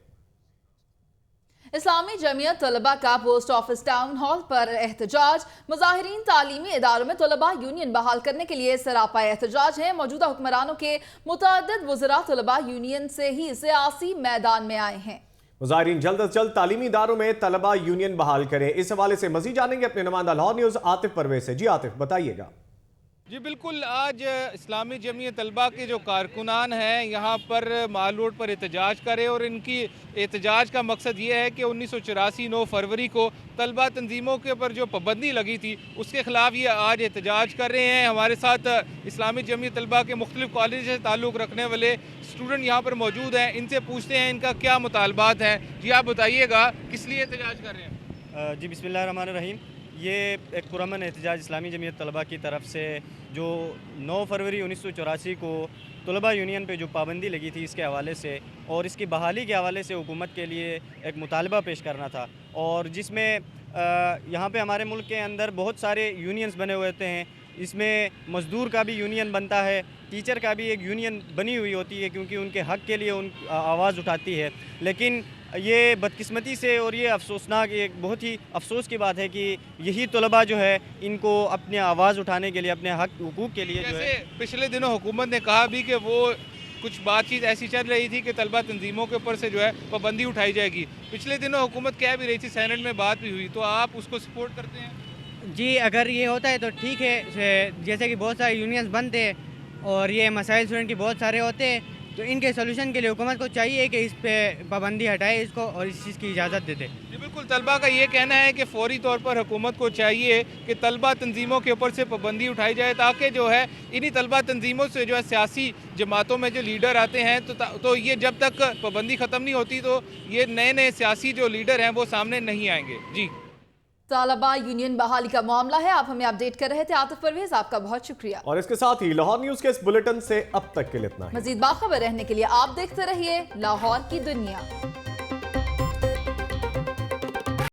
इस्लामी जमीयत तलबा का पोस्ट ऑफिस टाउन हॉल पर एहतजाज। मुजाहिरीन तालीमी इदारों में तलबा यूनियन बहाल करने के लिए सरापा एहतजाज है। मौजूदा हुक्मरानों के मुतअद्दिद वज़रा तलबा यूनियन से ही सियासी मैदान में आए हैं। मुजाहिरीन जल्द अज जल्द तालीमी इदारों में तलबा यूनियन बहाल करें। इस हवाले से मजीद जानेंगे अपने नुमाइंदा लाहौर न्यूज़ आतिफ परवेज से। जी आतिफ, बताइएगा। जी बिल्कुल, आज इस्लामी जमीयत तलबा के जो कारकुनान हैं यहाँ पर माल रोड पर एहतजाज करे और इनकी एहतजाज का मकसद ये है कि 1984 9 फरवरी को तलबा तंजीमों के ऊपर जो पाबंदी लगी थी उसके ख़िलाफ़ ये आज एहतजाज कर रहे हैं। हमारे साथ इस्लामी जमीयत तलबा के मुख्तलिफ़ कॉलेज से ताल्लुक़ रखने वाले स्टूडेंट यहाँ पर मौजूद हैं, इनसे पूछते हैं इनका क्या मुतालबात हैं। जी आप बताइएगा, किस लिए एहतजाज कर रहे हैं? जी बिस्मिल्लाहिर्रहमानिर्रहीम, ये एक पुरअमन एहतजाज इस्लामी जमीयत तलबा की तरफ से जो 9 फरवरी 1984 को तलबा यूनियन पे जो पाबंदी लगी थी इसके हवाले से और इसकी बहाली के हवाले से हुकूमत के लिए एक मुतालबा पेश करना था। और जिसमें यहाँ पे हमारे मुल्क के अंदर बहुत सारे यूनियंस बने हुए होते हैं। इसमें मज़दूर का भी यूनियन बनता है, टीचर का भी एक यूनियन बनी हुई होती है क्योंकि उनके हक़ के लिए उन आवाज़ उठाती है। लेकिन ये बदकिस्मती से और ये अफसोसनाक, एक बहुत ही अफसोस की बात है कि यही तलबा जो है इनको अपनी आवाज़ उठाने के लिए, अपने हक़ हुकूक़ के लिए जो है, पिछले दिनों हुकूमत ने कहा भी कि वो कुछ बातचीत ऐसी चल रही थी कि तलबा तंजीमों के ऊपर से जो है पाबंदी उठाई जाएगी। पिछले दिनों हुकूमत कह भी रही थी, सेनेट में बात भी हुई, तो आप उसको सपोर्ट करते हैं? जी अगर ये होता है तो ठीक है, जैसे कि बहुत सारे यूनियंस बनते हैं और ये मसाइल स्टूडेंट के बहुत सारे होते हैं, तो इनके सोल्यूशन के लिए हुकूमत को चाहिए कि इस पे पाबंदी हटाए इसको और इस चीज़ की इजाज़त दे दे। जी बिल्कुल, तलबा का ये कहना है कि फौरी तौर पर हुकूमत को चाहिए कि तलबा तंजीमों के ऊपर से पाबंदी उठाई जाए ताकि जो है इन्हीं तलबा तंजीमों से जो है सियासी जमातों में जो लीडर आते हैं तो ये जब तक पाबंदी ख़त्म नहीं होती तो ये नए नए सियासी जो लीडर हैं वो सामने नहीं आएंगे। जी तालिबा यूनियन बहाली का मामला है। आप हमें अपडेट कर रहे थे आतिफ परवेज, आपका बहुत शुक्रिया। और इसके साथ ही लाहौर न्यूज़ के इस बुलेटिन से अब तक के लिए इतना ही। मजीद बाखबर रहने के लिए आप देखते रहिए लाहौर की दुनिया।